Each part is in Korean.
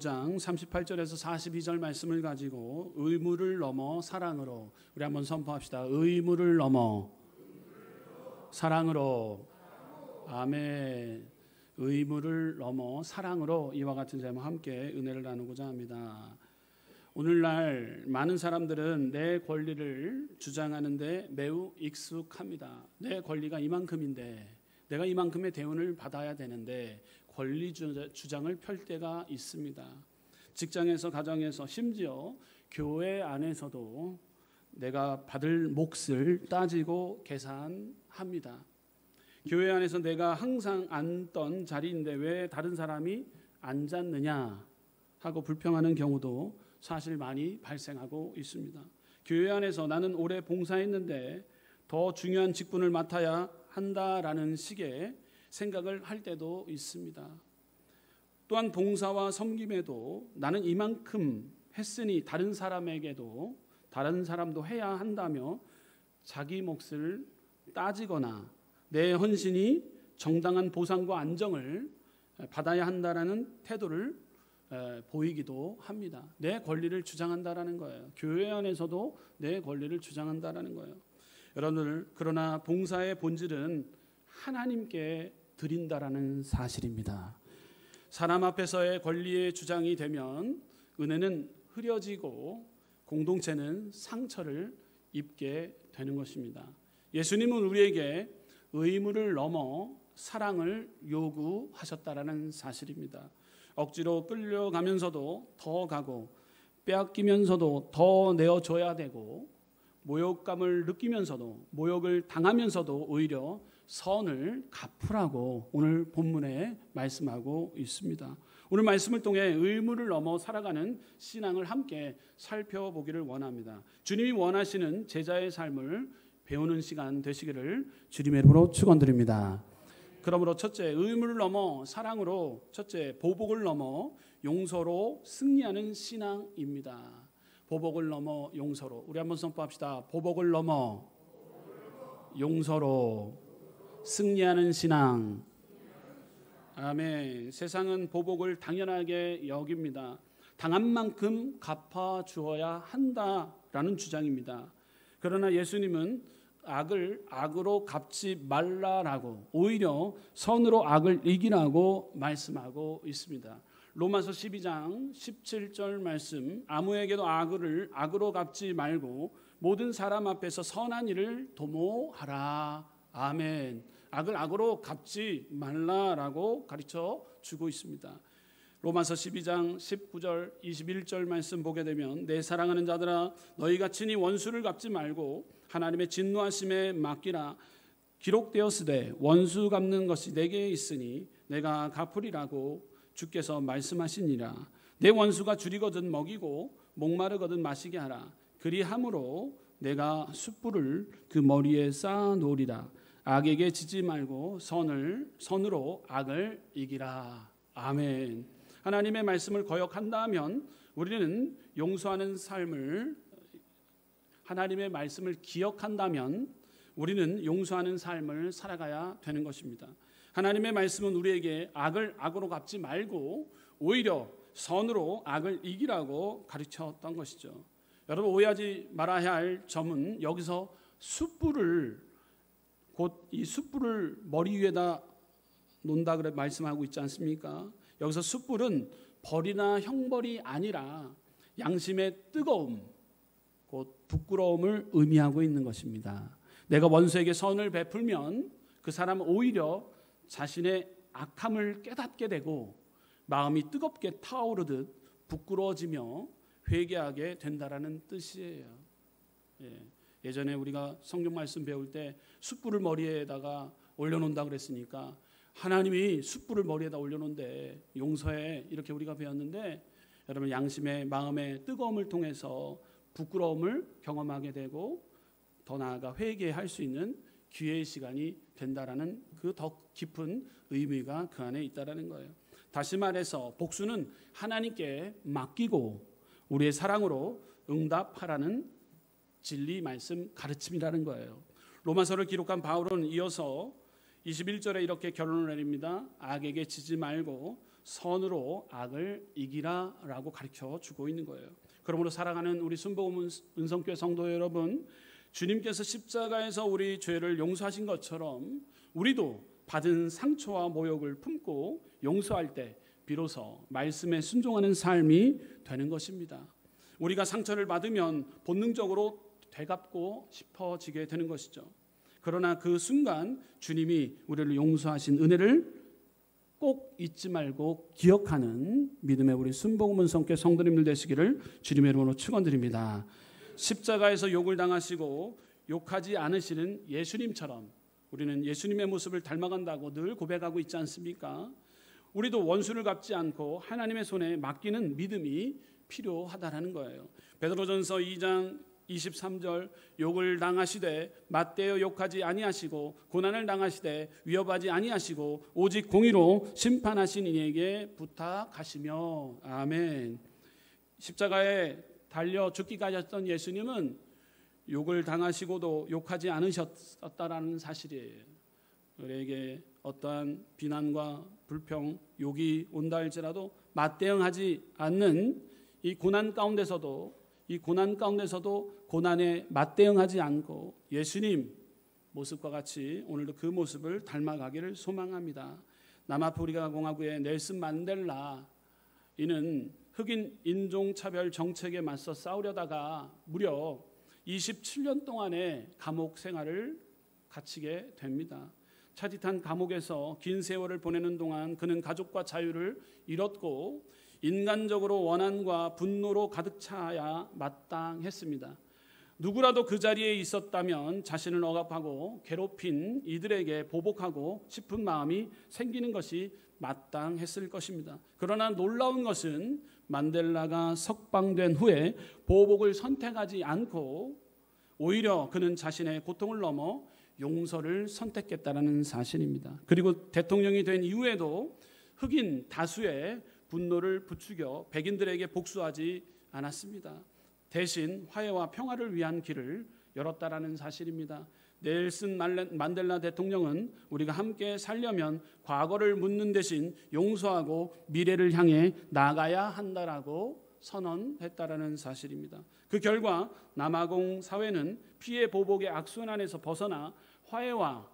9장 38절에서 42절 말씀을 가지고 의무를 넘어 사랑으로 우리 한번 선포합시다. 의무를 넘어 사랑으로. 아멘. 의무를 넘어 사랑으로 이와 같은 제목 함께 은혜를 나누고자 합니다. 오늘날 많은 사람들은 내 권리를 주장하는데 매우 익숙합니다. 내 권리가 이만큼인데 내가 이만큼의 대우를 받아야 되는데 권리 주장을 펼 때가 있습니다. 직장에서, 가정에서, 심지어 교회 안에서도 내가 받을 몫을 따지고 계산합니다. 교회 안에서 내가 항상 앉던 자리인데 왜 다른 사람이 앉았느냐 하고 불평하는 경우도 사실 많이 발생하고 있습니다. 교회 안에서 나는 오래 봉사했는데 더 중요한 직분을 맡아야 한다라는 식의 생각을 할 때도 있습니다. 또한 봉사와 섬김에도 나는 이만큼 했으니 다른 사람에게도 다른 사람도 해야 한다며 자기 몫을 따지거나 내 헌신이 정당한 보상과 안정을 받아야 한다라는 태도를 보이기도 합니다. 내 권리를 주장한다라는 거예요. 교회 안에서도 내 권리를 주장한다라는 거예요. 여러분들, 그러나 봉사의 본질은 하나님께 드린다라는 사실입니다. 사람 앞에서의 권리의 주장이 되면 은혜는 흐려지고 공동체는 상처를 입게 되는 것입니다. 예수님은 우리에게 의무를 넘어 사랑을 요구하셨다라는 사실입니다. 억지로 끌려가면서도 더 가고 빼앗기면서도 더 내어줘야 되고 모욕감을 느끼면서도 모욕을 당하면서도 오히려 선을 갚으라고 오늘 본문에 말씀하고 있습니다. 오늘 말씀을 통해 의무를 넘어 살아가는 신앙을 함께 살펴보기를 원합니다. 주님이 원하시는 제자의 삶을 배우는 시간 되시기를 주님의 이름으로 축원드립니다. 그러므로 첫째, 의무를 넘어 사랑으로, 첫째, 보복을 넘어 용서로 승리하는 신앙입니다. 보복을 넘어 용서로. 우리 한번 선포합시다. 보복을 넘어 용서로 승리하는 신앙. 아멘. 세상은 보복을 당연하게 여깁니다. 당한 만큼 갚아 주어야 한다라는 주장입니다. 그러나 예수님은 악을 악으로 갚지 말라라고, 오히려 선으로 악을 이기라고 말씀하고 있습니다. 로마서 12장 17절 말씀, 아무에게도 악을 악으로 갚지 말고 모든 사람 앞에서 선한 일을 도모하라. 아멘. 악을 악으로 갚지 말라라고 가르쳐 주고 있습니다. 로마서 12장 19절 21절 말씀 보게 되면 내 사랑하는 자들아 너희가 친히 원수를 갚지 말고 하나님의 진노하심에 맡기라. 기록되었으되 원수 갚는 것이 내게 있으니 내가 갚으리라고 주께서 말씀하시니라. 내 원수가 줄이거든 먹이고 목마르거든 마시게 하라. 그리함으로 내가 숯불을 그 머리에 쌓아 놓으리라. 악에게 지지 말고 선으로 악을 이기라. 아멘. 하나님의 말씀을 거역한다면 우리는 용서하는 삶을, 하나님의 말씀을 기억한다면 우리는 용서하는 삶을 살아가야 되는 것입니다. 하나님의 말씀은 우리에게 악을 악으로 갚지 말고 오히려 선으로 악을 이기라고 가르쳤던 것이죠. 여러분, 오해하지 말아야 할 점은 여기서 숯불을, 곧 이 숯불을 머리 위에다 놓는다 그래 말씀하고 있지 않습니까? 여기서 숯불은 벌이나 형벌이 아니라 양심의 뜨거움, 곧 부끄러움을 의미하고 있는 것입니다. 내가 원수에게 선을 베풀면 그 사람은 오히려 자신의 악함을 깨닫게 되고 마음이 뜨겁게 타오르듯 부끄러워지며 회개하게 된다라는 뜻이에요. 예전에 우리가 성경 말씀 배울 때 숯불을 머리에다가 올려놓는다 그랬으니까 하나님이 숯불을 머리에다 올려놓는데 용서해, 이렇게 우리가 배웠는데, 여러분, 양심의 마음의 뜨거움을 통해서 부끄러움을 경험하게 되고 더 나아가 회개할 수 있는 기회의 시간이 된다라는 그 더 깊은 의미가 그 안에 있다라는 거예요. 다시 말해서 복수는 하나님께 맡기고 우리의 사랑으로 응답하라는 진리 말씀 가르침이라는 거예요. 로마서를 기록한 바울은 이어서 21절에 이렇게 결론을 내립니다. 악에게 지지 말고 선으로 악을 이기라라고 가르쳐 주고 있는 거예요. 그러므로 사랑하는 우리 순복음 은성교회 성도 여러분, 주님께서 십자가에서 우리 죄를 용서하신 것처럼 우리도 받은 상처와 모욕을 품고 용서할 때 비로소 말씀에 순종하는 삶이 되는 것입니다. 우리가 상처를 받으면 본능적으로 되갚고 싶어지게 되는 것이죠. 그러나 그 순간 주님이 우리를 용서하신 은혜를 꼭 잊지 말고 기억하는 믿음의 우리 순복음 은성교회 성도님들 되시기를 주님의 이름으로 축원드립니다. 십자가에서 욕을 당하시고 욕하지 않으시는 예수님처럼 우리는 예수님의 모습을 닮아간다고 늘 고백하고 있지 않습니까? 우리도 원수를 갚지 않고 하나님의 손에 맡기는 믿음이 필요하다라는 거예요. 베드로전서 2장 23절 욕을 당하시되 맞대어 욕하지 아니하시고 고난을 당하시되 위협하지 아니하시고 오직 공의로 심판하신 이에게 부탁하시며. 아멘. 십자가에 달려 죽기까지 하셨던 예수님은 욕을 당하시고도 욕하지 않으셨다라는 사실이에요. 우리에게 어떠한 비난과 불평, 욕이 온다 할지라도 맞대응하지 않는 이 고난 가운데서도 고난에 맞대응하지 않고 예수님 모습과 같이 오늘도 그 모습을 닮아가기를 소망합니다. 남아프리카 공화국의 넬슨 만델라, 이는 흑인 인종차별 정책에 맞서 싸우려다가 무려 27년 동안의 감옥 생활을 갇히게 됩니다. 차디탄 감옥에서 긴 세월을 보내는 동안 그는 가족과 자유를 잃었고 인간적으로 원한과 분노로 가득 차야 마땅했습니다. 누구라도 그 자리에 있었다면 자신을 억압하고 괴롭힌 이들에게 보복하고 싶은 마음이 생기는 것이 마땅했을 것입니다. 그러나 놀라운 것은 만델라가 석방된 후에 보복을 선택하지 않고 오히려 그는 자신의 고통을 넘어 용서를 선택했다는 사실입니다. 그리고 대통령이 된 이후에도 흑인 다수의 분노를 부추겨 백인들에게 복수하지 않았습니다. 대신 화해와 평화를 위한 길을 열었다라는 사실입니다. 넬슨 만델라 대통령은 우리가 함께 살려면 과거를 묻는 대신 용서하고 미래를 향해 나가야 한다라고 선언했다라는 사실입니다. 그 결과 남아공 사회는 피해 보복의 악순환에서 벗어나 화해와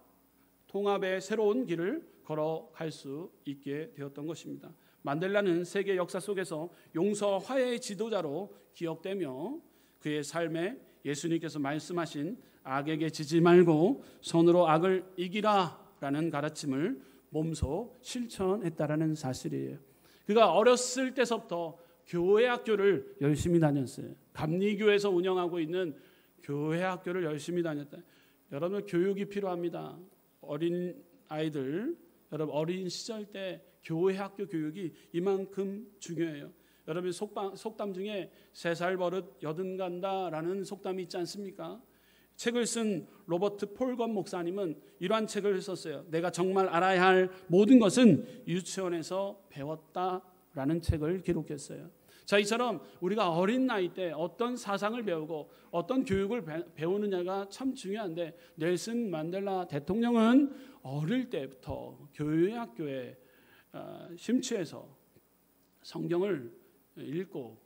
통합의 새로운 길을 걸어갈 수 있게 되었던 것입니다. 만델라는 세계 역사 속에서 용서 화해의 지도자로 기억되며 그의 삶에 예수님께서 말씀하신 악에게 지지 말고 손으로 악을 이기라라는 가르침을 몸소 실천했다라는 사실이에요. 그가 어렸을 때서부터 교회 학교를 열심히 다녔어요. 감리교에서 운영하고 있는 교회 학교를 열심히 다녔다. 여러분, 교육이 필요합니다. 어린 아이들, 여러분 어린 시절 때 교회 학교 교육이 이만큼 중요해요. 여러분 속담 중에 3살 버릇 여든 간다라는 속담이 있지 않습니까? 책을 쓴 로버트 폴건 목사님은 이러한 책을 썼어요. 내가 정말 알아야 할 모든 것은 유치원에서 배웠다라는 책을 기록했어요. 자, 이처럼 우리가 어린 나이 때 어떤 사상을 배우고 어떤 교육을 배우느냐가 참 중요한데 넬슨 만델라 대통령은 어릴 때부터 교회 학교에 심취해서 성경을 읽고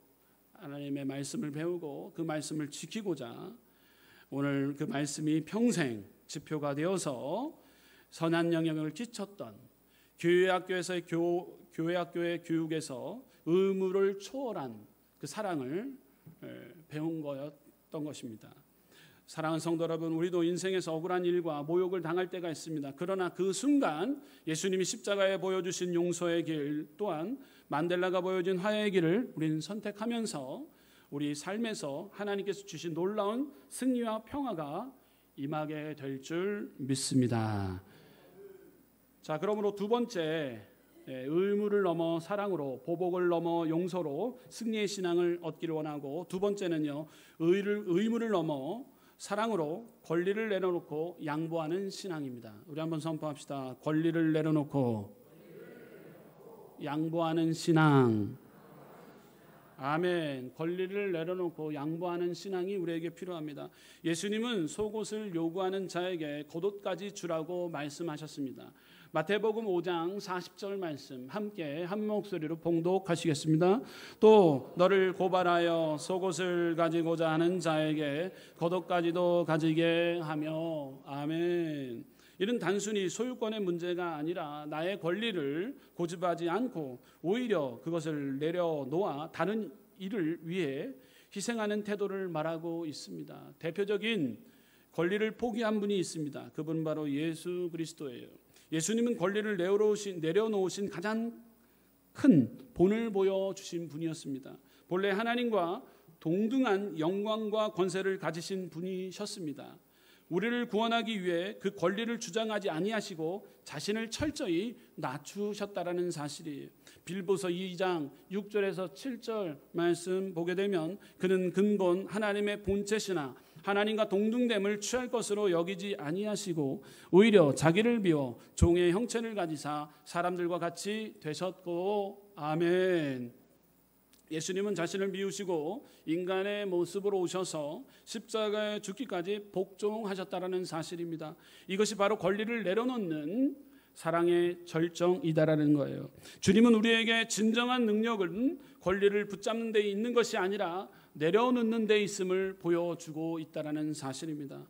하나님의 말씀을 배우고 그 말씀을 지키고자 오늘 그 말씀이 평생 지표가 되어서 선한 영향을 끼쳤던 교회 학교의 교육에서 의무를 초월한 그 사랑을 배운 거였던 것입니다. 사랑하는 성도 여러분, 우리도 인생에서 억울한 일과 모욕을 당할 때가 있습니다. 그러나 그 순간 예수님이 십자가에 보여주신 용서의 길 또한 만델라가 보여준 화해의 길을 우리는 선택하면서 우리 삶에서 하나님께서 주신 놀라운 승리와 평화가 임하게 될 줄 믿습니다. 자, 그러므로 두 번째, 의무를 넘어 사랑으로, 보복을 넘어 용서로 승리의 신앙을 얻기를 원하고, 두 번째는요, 의무를 넘어 사랑으로 권리를 내려놓고 양보하는 신앙입니다. 우리 한번 선포합시다. 권리를 내려놓고 양보하는 신앙. 아멘. 권리를 내려놓고 양보하는 신앙이 우리에게 필요합니다. 예수님은 속옷을 요구하는 자에게 겉옷까지 주라고 말씀하셨습니다. 마태복음 5장 40절 말씀 함께 한 목소리로 봉독하시겠습니다. 또 너를 고발하여 속옷을 가지고자 하는 자에게 겉옷까지도 가지게 하며. 아멘. 이는 단순히 소유권의 문제가 아니라 나의 권리를 고집하지 않고 오히려 그것을 내려놓아 다른 일을 위해 희생하는 태도를 말하고 있습니다. 대표적인 권리를 포기한 분이 있습니다. 그분 바로 예수 그리스도예요. 예수님은 권리를 내려놓으신 가장 큰 본을 보여주신 분이었습니다. 본래 하나님과 동등한 영광과 권세를 가지신 분이셨습니다. 우리를 구원하기 위해 그 권리를 주장하지 아니하시고 자신을 철저히 낮추셨다라는 사실이에요. 빌보서 2장 6절에서 7절 말씀 보게 되면 그는 근본 하나님의 본체시나 하나님과 동등됨을 취할 것으로 여기지 아니하시고 오히려 자기를 비워 종의 형체를 가지사 사람들과 같이 되셨고. 아멘. 예수님은 자신을 비우시고 인간의 모습으로 오셔서 십자가에 죽기까지 복종하셨다라는 사실입니다. 이것이 바로 권리를 내려놓는 사랑의 절정이다라는 거예요. 주님은 우리에게 진정한 능력은 권리를 붙잡는 데 있는 것이 아니라 내려놓는 데 있음을 보여주고 있다라는 사실입니다.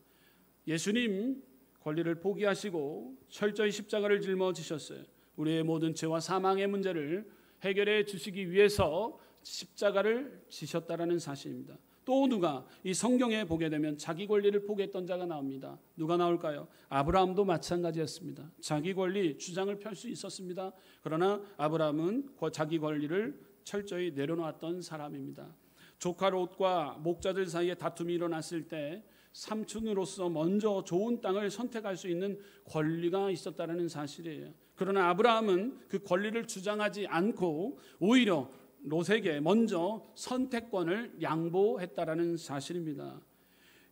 예수님 권리를 포기하시고 철저히 십자가를 짊어지셨어요. 우리의 모든 죄와 사망의 문제를 해결해 주시기 위해서 십자가를 지셨다라는 사실입니다. 또 누가 이 성경에 보게 되면 자기 권리를 포기했던 자가 나옵니다. 누가 나올까요? 아브라함도 마찬가지였습니다. 자기 권리 주장을 펼 수 있었습니다. 그러나 아브라함은 자기 권리를 철저히 내려놓았던 사람입니다. 조카 롯과 목자들 사이에 다툼이 일어났을 때 삼촌으로서 먼저 좋은 땅을 선택할 수 있는 권리가 있었다는 사실이에요. 그러나 아브라함은 그 권리를 주장하지 않고 오히려 롯에게 먼저 선택권을 양보했다라는 사실입니다.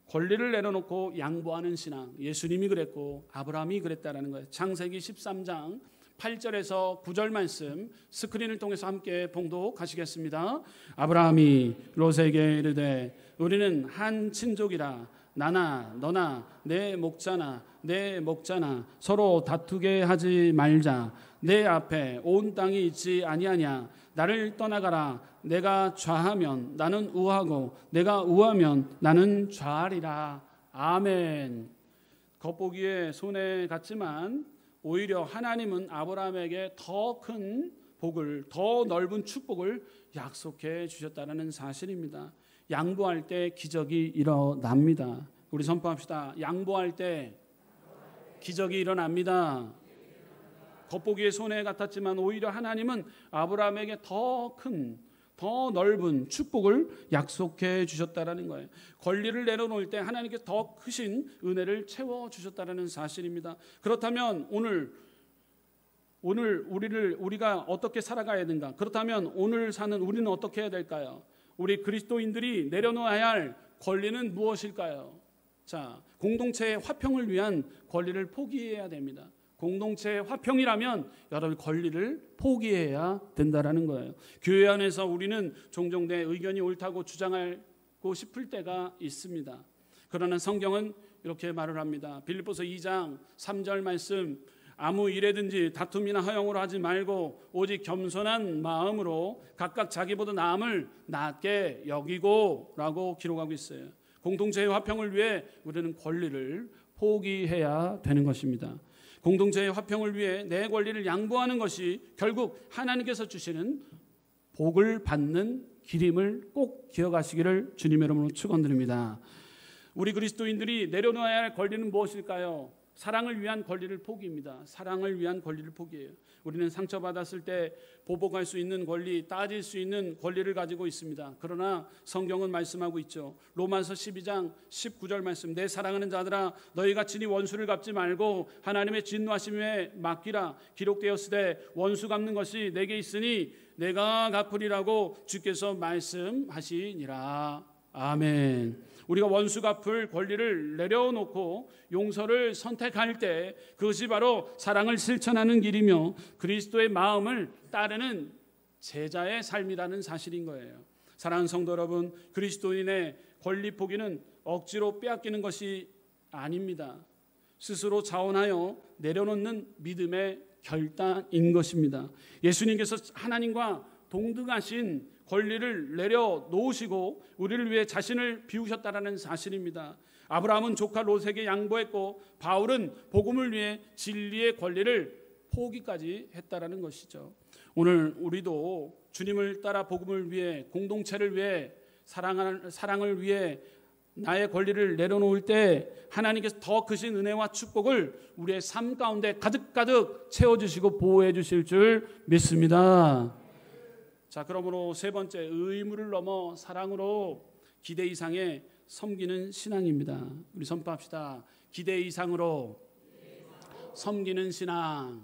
권리를 내려놓고 양보하는 신앙, 예수님이 그랬고 아브라함이 그랬다라는 거예요. 창세기 13장 8절에서 9절 말씀 스크린을 통해서 함께 봉독하시겠습니다. 아브라함이 롯에게 이르되 우리는 한 친족이라 나나 너나 내 목자나 내 목자나 서로 다투게 하지 말자. 내 앞에 온 땅이 있지 아니하냐. 나를 떠나가라. 내가 좌하면 나는 우하고 내가 우하면 나는 좌하리라. 아멘. 겉보기에 손해 같지만 오히려 하나님은 아브라함에게 더 큰 복을, 더 넓은 축복을 약속해 주셨다는 사실입니다. 양보할 때 기적이 일어납니다. 우리 선포합시다. 양보할 때 기적이 일어납니다. 겉보기에 손해 같았지만 오히려 하나님은 아브라함에게 더 큰, 더 넓은 축복을 약속해 주셨다라는 거예요. 권리를 내려놓을 때 하나님께 더 크신 은혜를 채워 주셨다라는 사실입니다. 그렇다면 오늘 우리가 어떻게 살아가야 되는가? 그렇다면 오늘 사는 우리는 어떻게 해야 될까요? 우리 그리스도인들이 내려놓아야 할 권리는 무엇일까요? 자, 공동체의 화평을 위한 권리를 포기해야 됩니다. 공동체의 화평이라면 여러분 권리를 포기해야 된다라는 거예요. 교회 안에서 우리는 종종 내 의견이 옳다고 주장하고 싶을 때가 있습니다. 그러나 성경은 이렇게 말을 합니다. 빌립보서 2장 3절 말씀, 아무 일에든지 다툼이나 허영으로 하지 말고 오직 겸손한 마음으로 각각 자기보다 남을 낮게 여기고 라고 기록하고 있어요. 공동체의 화평을 위해 우리는 권리를 포기해야 되는 것입니다. 공동체의 화평을 위해 내 권리를 양보하는 것이 결국 하나님께서 주시는 복을 받는 길임을 꼭 기억하시기를 주님의 이름으로 축원드립니다. 우리 그리스도인들이 내려놓아야 할 권리는 무엇일까요? 사랑을 위한 권리를 포기입니다. 사랑을 위한 권리를 포기해요. 우리는 상처받았을 때 보복할 수 있는 권리, 따질 수 있는 권리를 가지고 있습니다. 그러나 성경은 말씀하고 있죠. 로마서 12장 19절 말씀, 내 사랑하는 자들아 너희가 친히 원수를 갚지 말고 하나님의 진노하심에 맡기라. 기록되었으되 원수 갚는 것이 내게 있으니 내가 갚으리라고 주께서 말씀하시니라. 아멘. 우리가 원수 갚을 권리를 내려놓고 용서를 선택할 때 그것이 바로 사랑을 실천하는 길이며 그리스도의 마음을 따르는 제자의 삶이라는 사실인 거예요. 사랑하는 성도 여러분, 그리스도인의 권리 포기는 억지로 빼앗기는 것이 아닙니다. 스스로 자원하여 내려놓는 믿음의 결단인 것입니다. 예수님께서 하나님과 동등하신 권리를 내려놓으시고 우리를 위해 자신을 비우셨다는 사실입니다. 아브라함은 조카 롯에게 양보했고 바울은 복음을 위해 진리의 권리를 포기까지 했다라는 것이죠. 오늘 우리도 주님을 따라 복음을 위해, 공동체를 위해, 사랑을 위해 나의 권리를 내려놓을 때 하나님께서 더 크신 은혜와 축복을 우리의 삶 가운데 가득가득 채워주시고 보호해 주실 줄 믿습니다. 자, 그러므로 세 번째, 의무를 넘어 사랑으로 기대 이상의 섬기는 신앙입니다. 우리 선포합시다. 기대 이상으로 섬기는 신앙.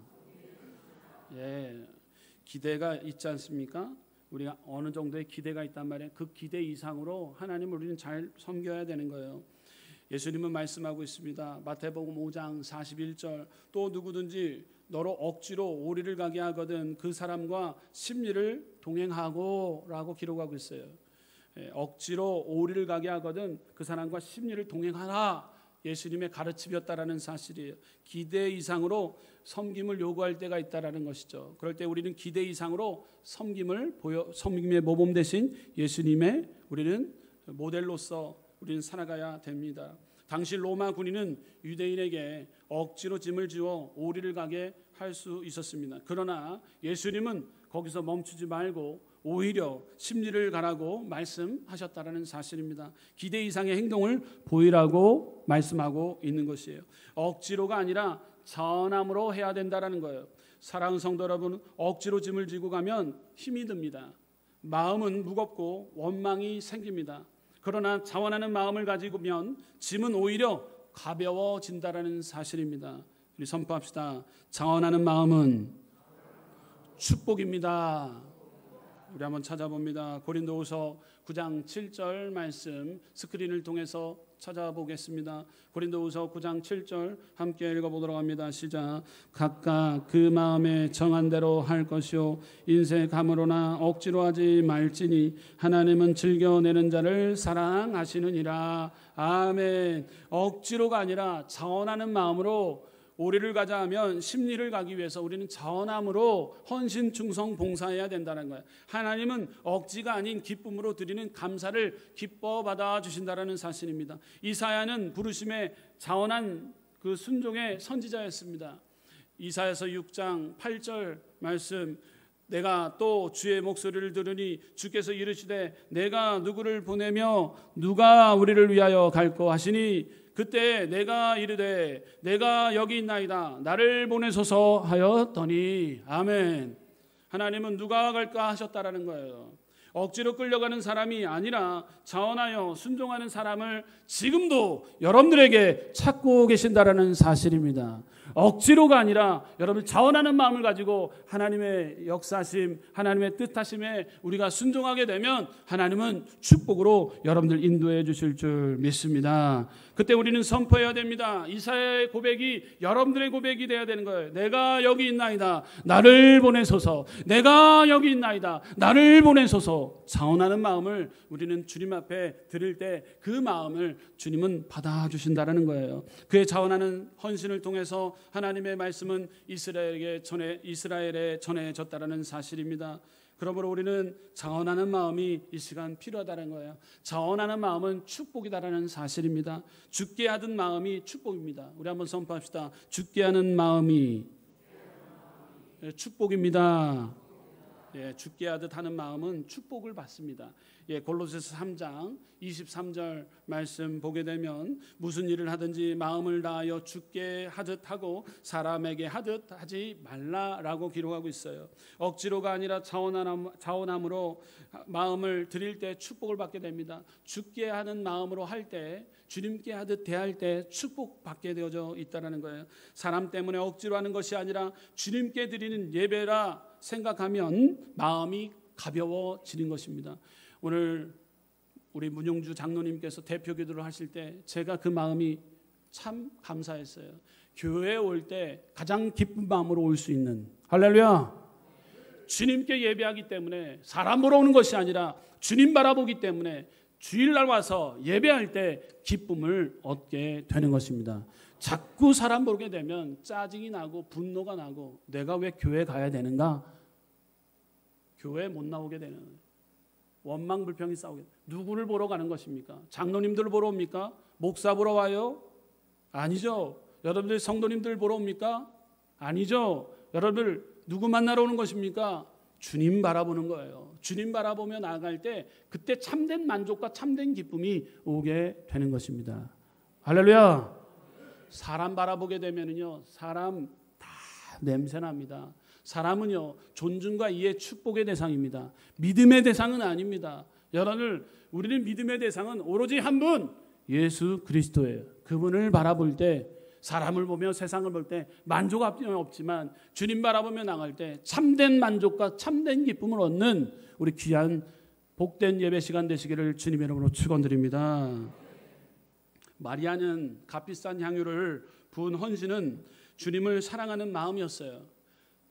예, 기대가 있지 않습니까? 우리가 어느 정도의 기대가 있단 말이에요. 그 기대 이상으로 하나님을 우리는 잘 섬겨야 되는 거예요. 예수님은 말씀하고 있습니다. 마태복음 5장 41절, 또 누구든지 너로 억지로 오리를 가게 하거든 그 사람과 심리를 동행하고 라고 기록하고 있어요. 억지로 오리를 가게 하거든 그 사람과 심리를 동행하라, 예수님의 가르침이었다라는 사실이에요. 기대 이상으로 섬김을 요구할 때가 있다라는 것이죠. 그럴 때 우리는 기대 이상으로 섬김의 모범 대신 예수님의 우리는 모델로서 우리는 살아가야 됩니다. 당시 로마 군인은 유대인에게 억지로 짐을 지워 오리를 가게 할 수 있었습니다. 그러나 예수님은 거기서 멈추지 말고 오히려 심리를 가라고 말씀하셨다라는 사실입니다. 기대 이상의 행동을 보이라고 말씀하고 있는 것이에요. 억지로가 아니라 전함으로 해야 된다라는 거예요. 사랑하는 성도 여러분, 억지로 짐을 지고 가면 힘이 듭니다. 마음은 무겁고 원망이 생깁니다. 그러나 자원하는 마음을 가지고면 짐은 오히려 가벼워진다라는 사실입니다. 우리 선포합시다. 자원하는 마음은 축복입니다. 우리 한번 찾아봅니다. 고린도후서 9장 7절 말씀 스크린을 통해서 찾아보겠습니다. 고린도후서 9장 7절 함께 읽어보도록 합니다. 시작. 각각 그 마음에 정한 대로 할 것이요 인색함으로나 억지로 하지 말지니 하나님은 즐겨내는 자를 사랑하시느니라. 아멘. 억지로가 아니라 자원하는 마음으로 오리를 가자 하면 심리를 가기 위해서 우리는 자원함으로 헌신, 충성, 봉사해야 된다는 거예요. 하나님은 억지가 아닌 기쁨으로 드리는 감사를 기뻐 받아 주신다는 사실입니다. 이사야는 부르심에 자원한 그 순종의 선지자였습니다. 이사야서 6장 8절 말씀, 내가 또 주의 목소리를 들으니 주께서 이르시되 내가 누구를 보내며 누가 우리를 위하여 갈고 하시니 그때 내가 이르되 내가 여기 있나이다 나를 보내소서 하였더니. 아멘. 하나님은 누가 갈까 하셨다라는 거예요. 억지로 끌려가는 사람이 아니라 자원하여 순종하는 사람을 지금도 여러분들에게 찾고 계신다라는 사실입니다. 억지로가 아니라 여러분 자원하는 마음을 가지고 하나님의 역사심, 하나님의 뜻하심에 우리가 순종하게 되면 하나님은 축복으로 여러분들 인도해 주실 줄 믿습니다. 그때 우리는 선포해야 됩니다. 이사야의 고백이 여러분들의 고백이 되어야 되는 거예요. 내가 여기 있나이다 나를 보내소서. 내가 여기 있나이다 나를 보내소서. 자원하는 마음을 우리는 주님 앞에 드릴 때 그 마음을 주님은 받아주신다는 거예요. 그의 자원하는 헌신을 통해서 하나님의 말씀은 이스라엘에 전해졌다는 사실입니다. 그러므로 우리는 자원하는 마음이 이 시간 필요하다는 거예요. 자원하는 마음은 축복이다라는 사실입니다. 죽게 하던 마음이 축복입니다. 우리 한번 선포합시다. 죽게 하는 마음이 축복입니다. 예, 죽게 하듯 하는 마음은 축복을 받습니다. 예, 골로새서 3장 23절 말씀 보게 되면 무슨 일을 하든지 마음을 다하여 죽게 하듯 하고 사람에게 하듯 하지 말라라고 기록하고 있어요. 억지로가 아니라 자원함으로 마음을 드릴 때 축복을 받게 됩니다. 죽게 하는 마음으로 할 때 주님께 하듯 대할 때 축복받게 되어져 있다는 거예요. 사람 때문에 억지로 하는 것이 아니라 주님께 드리는 예배라 생각하면 마음이 가벼워지는 것입니다. 오늘 우리 문용주 장로님께서 대표 기도를 하실 때 제가 그 마음이 참 감사했어요. 교회에 올 때 가장 기쁜 마음으로 올 수 있는, 할렐루야, 주님께 예배하기 때문에 사람 보러 오는 것이 아니라 주님 바라보기 때문에 주일날 와서 예배할 때 기쁨을 얻게 되는 것입니다. 자꾸 사람 보게 되면 짜증이 나고 분노가 나고 내가 왜 교회 가야 되는가? 교회 못 나오게 되는 거예요. 원망 불평이 싸우게. 누구를 보러 가는 것입니까? 장로님들을 보러 옵니까? 목사 보러 와요? 아니죠. 여러분들 성도님들 보러 옵니까? 아니죠. 여러분들 누구 만나러 오는 것입니까? 주님 바라보는 거예요. 주님 바라보며 나아갈 때 그때 참된 만족과 참된 기쁨이 오게 되는 것입니다. 할렐루야. 사람 바라보게 되면은요, 사람 다 냄새납니다. 사람은요, 존중과 이해, 축복의 대상입니다. 믿음의 대상은 아닙니다. 여러분, 우리는 믿음의 대상은 오로지 한 분, 예수 그리스도예요. 그분을 바라볼 때, 사람을 보며 세상을 볼 때 만족 없지만 주님 바라보며 나갈 때 참된 만족과 참된 기쁨을 얻는 우리 귀한 복된 예배 시간 되시기를 주님의 이름으로 축원드립니다. 마리아는 값비싼 향유를 부은 헌신은 주님을 사랑하는 마음이었어요.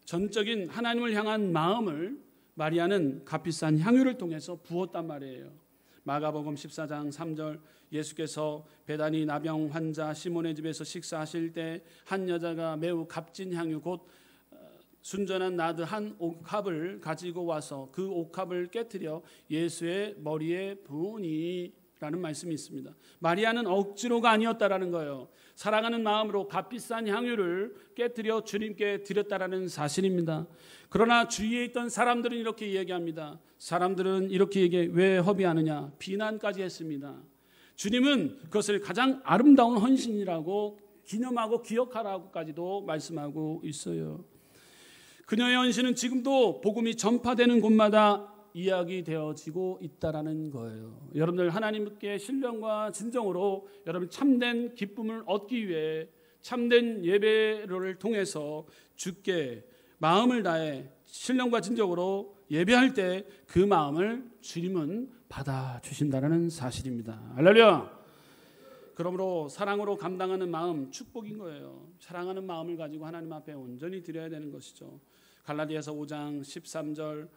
전적인 하나님을 향한 마음을 마리아는 값비싼 향유를 통해서 부었단 말이에요. 마가복음 14장 3절 예수께서 베다니 나병 환자 시몬의 집에서 식사하실 때 한 여자가 매우 값진 향유 곧 순전한 나드 한 옥합을 가지고 와서 그 옥합을 깨뜨려 예수의 머리에 부으니 라는 말씀이 있습니다. 마리아는 억지로가 아니었다라는 거예요. 사랑하는 마음으로 값비싼 향유를 깨뜨려 주님께 드렸다라는 사실입니다. 그러나 주위에 있던 사람들은 이렇게 이야기합니다. 사람들은 이렇게 얘기해. 왜 허비하느냐? 비난까지 했습니다. 주님은 그것을 가장 아름다운 헌신이라고 기념하고 기억하라고까지도 말씀하고 있어요. 그녀의 헌신은 지금도 복음이 전파되는 곳마다 이야기되어지고 있다라는 거예요. 여러분들 하나님께 신령과 진정으로 여러분 참된 기쁨을 얻기 위해 참된 예배를 통해서 주께 마음을 다해 신령과 진정으로 예배할 때 그 마음을 주님은 받아주신다는 사실입니다. 할렐루야. 그러므로 사랑으로 감당하는 마음 축복인 거예요. 사랑하는 마음을 가지고 하나님 앞에 온전히 드려야 되는 것이죠. 갈라디아서 5장 13절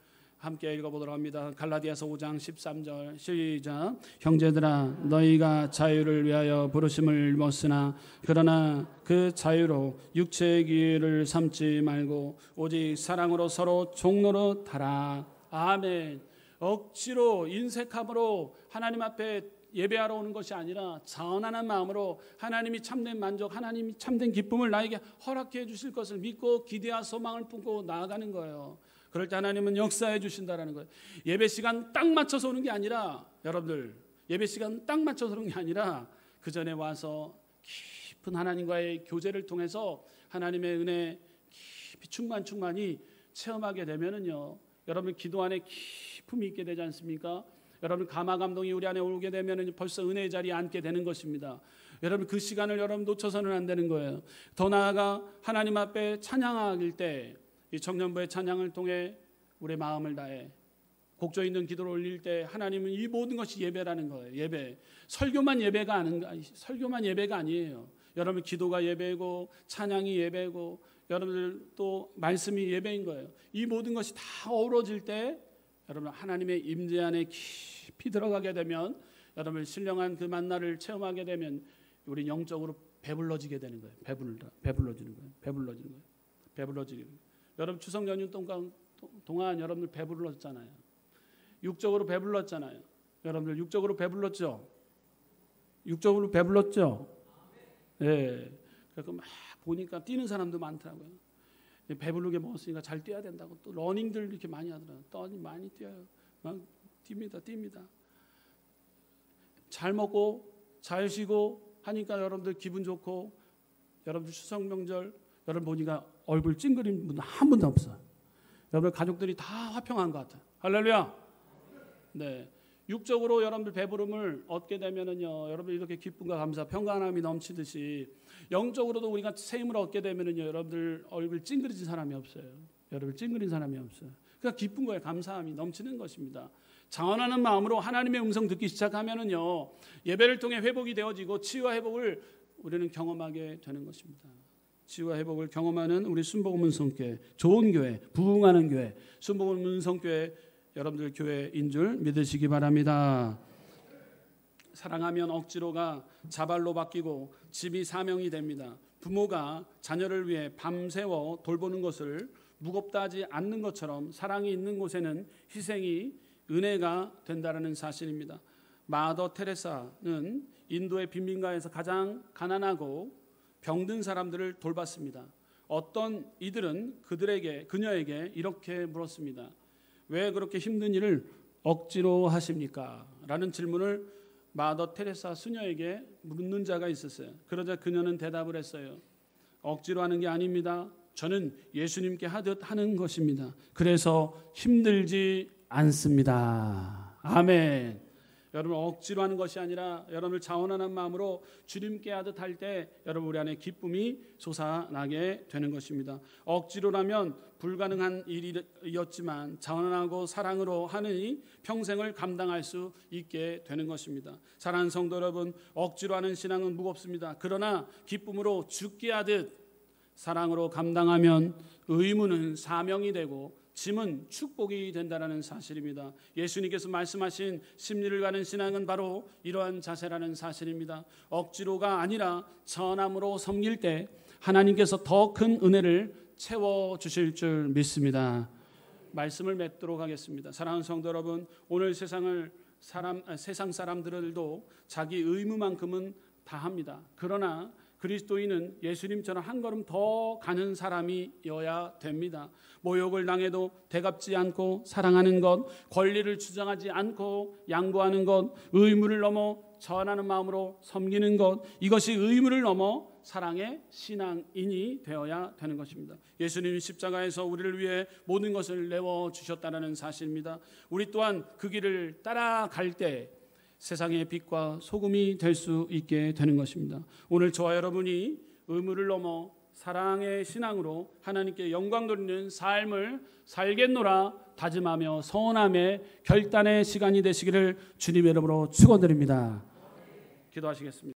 함께 읽어보도록 합니다. 갈라디아서 5장 13절 시작. 형제들아 너희가 자유를 위하여 부르심을 입었으나 그러나 그 자유로 육체의 기회를 삼지 말고 오직 사랑으로 서로 종로로 하라. 아멘. 억지로 인색함으로 하나님 앞에 예배하러 오는 것이 아니라 자원하는 마음으로 하나님이 참된 만족, 하나님이 참된 기쁨을 나에게 허락해 주실 것을 믿고 기대와 소망을 품고 나아가는 거예요. 그럴 때 하나님은 역사해 주신다라는 거예요. 예배 시간 딱 맞춰서 오는 게 아니라 여러분들 예배 시간 딱 맞춰서 오는 게 아니라 그 전에 와서 깊은 하나님과의 교제를 통해서 하나님의 은혜 깊이 충만히 체험하게 되면은요. 여러분 기도 안에 기쁨이 있게 되지 않습니까? 여러분 감화 감동이 우리 안에 오게 되면은 벌써 은혜의 자리에 앉게 되는 것입니다. 여러분 그 시간을 여러분 놓쳐서는 안 되는 거예요. 더 나아가 하나님 앞에 찬양할 때 이 청년부의 찬양을 통해 우리의 마음을 다해 곡조 있는 기도를 올릴 때 하나님은 이 모든 것이 예배라는 거예요. 예배. 설교만 예배가 아니에요. 여러분 기도가 예배고 찬양이 예배고 여러분들 또 말씀이 예배인 거예요. 이 모든 것이 다 어우러질 때 여러분 하나님의 임재 안에 깊이 들어가게 되면 여러분 신령한 그 만나를 체험하게 되면 우리 영적으로 배불러지게 되는 거예요. 배불러지는 거예요. 여러분 추석 연휴 동안 여러분들 배불렀잖아요. 육적으로 배불렀잖아요. 여러분들 육적으로 배불렀죠. 예. 그래서 막 보니까 뛰는 사람도 많더라고요. 배부르게 먹었으니까 잘 뛰어야 된다고 또 러닝들 이렇게 많이 하더라고요. 또 많이 뛰어요. 막 뜁니다. 잘 먹고 잘 쉬고 하니까 여러분들 기분 좋고 여러분들 추석 명절 여러분 보니까 얼굴 찡그린 분 한 분도 없어요. 여러분 가족들이 다 화평한 것 같아요. 할렐루야. 네. 육적으로 여러분들 배부름을 얻게 되면은요, 여러분 이렇게 기쁨과 감사, 평강함이 넘치듯이 영적으로도 우리가 새 힘을 얻게 되면은요, 여러분들 얼굴 찡그리진 사람이 없어요. 그러니까 기쁜 거예요. 감사함이 넘치는 것입니다. 자원하는 마음으로 하나님의 음성 듣기 시작하면은요, 예배를 통해 회복이 되어지고 치유와 회복을 우리는 경험하게 되는 것입니다. 치유와 회복을 경험하는 우리 순복음 문성교회, 좋은 교회, 부흥하는 교회, 순복음 문성교회 여러분들 교회인 줄 믿으시기 바랍니다. 사랑하면 억지로가 자발로 바뀌고 집이 사명이 됩니다. 부모가 자녀를 위해 밤새워 돌보는 것을 무겁다 하지 않는 것처럼 사랑이 있는 곳에는 희생이 은혜가 된다는 사실입니다. 마더 테레사는 인도의 빈민가에서 가장 가난하고 병든 사람들을 돌봤습니다. 어떤 이들은 그녀에게 이렇게 물었습니다. 왜 그렇게 힘든 일을 억지로 하십니까? 라는 질문을 마더 테레사 수녀에게 묻는 자가 있었어요. 그러자 그녀는 대답을 했어요. 억지로 하는 게 아닙니다. 저는 예수님께 하듯 하는 것입니다. 그래서 힘들지 않습니다. 아멘. 여러분, 억지로 하는 것이 아니라 여러분을 자원하는 마음으로 주님께 하듯 할 때 여러분 우리 안에 기쁨이 솟아나게 되는 것입니다. 억지로라면 불가능한 일이었지만 자원하고 사랑으로 하느니 평생을 감당할 수 있게 되는 것입니다. 사랑하는 성도 여러분, 억지로 하는 신앙은 무겁습니다. 그러나 기쁨으로 죽게 하듯 사랑으로 감당하면 의무는 사명이 되고 짐은 축복이 된다는 사실입니다. 예수님께서 말씀하신 심리를 가는 신앙은 바로 이러한 자세라는 사실입니다. 억지로가 아니라 전함으로 섬길 때 하나님께서 더 큰 은혜를 채워주실 줄 믿습니다. 말씀을 맺도록 하겠습니다. 사랑하는 성도 여러분, 오늘 세상 사람들도 자기 의무만큼은 다 합니다. 그러나 그리스도인은 예수님처럼 한 걸음 더 가는 사람이어야 됩니다. 모욕을 당해도 대갚지 않고 사랑하는 것, 권리를 주장하지 않고 양보하는 것, 의무를 넘어 전하는 마음으로 섬기는 것, 이것이 의무를 넘어 사랑의 신앙인이 되어야 되는 것입니다. 예수님이 십자가에서 우리를 위해 모든 것을 내어주셨다는 사실입니다. 우리 또한 그 길을 따라갈 때 세상의 빛과 소금이 될 수 있게 되는 것입니다. 오늘 저와 여러분이 의무를 넘어 사랑의 신앙으로 하나님께 영광 돌리는 삶을 살겠노라 다짐하며 선함의 결단의 시간이 되시기를 주님의 이름으로 축원드립니다. 기도하시겠습니다.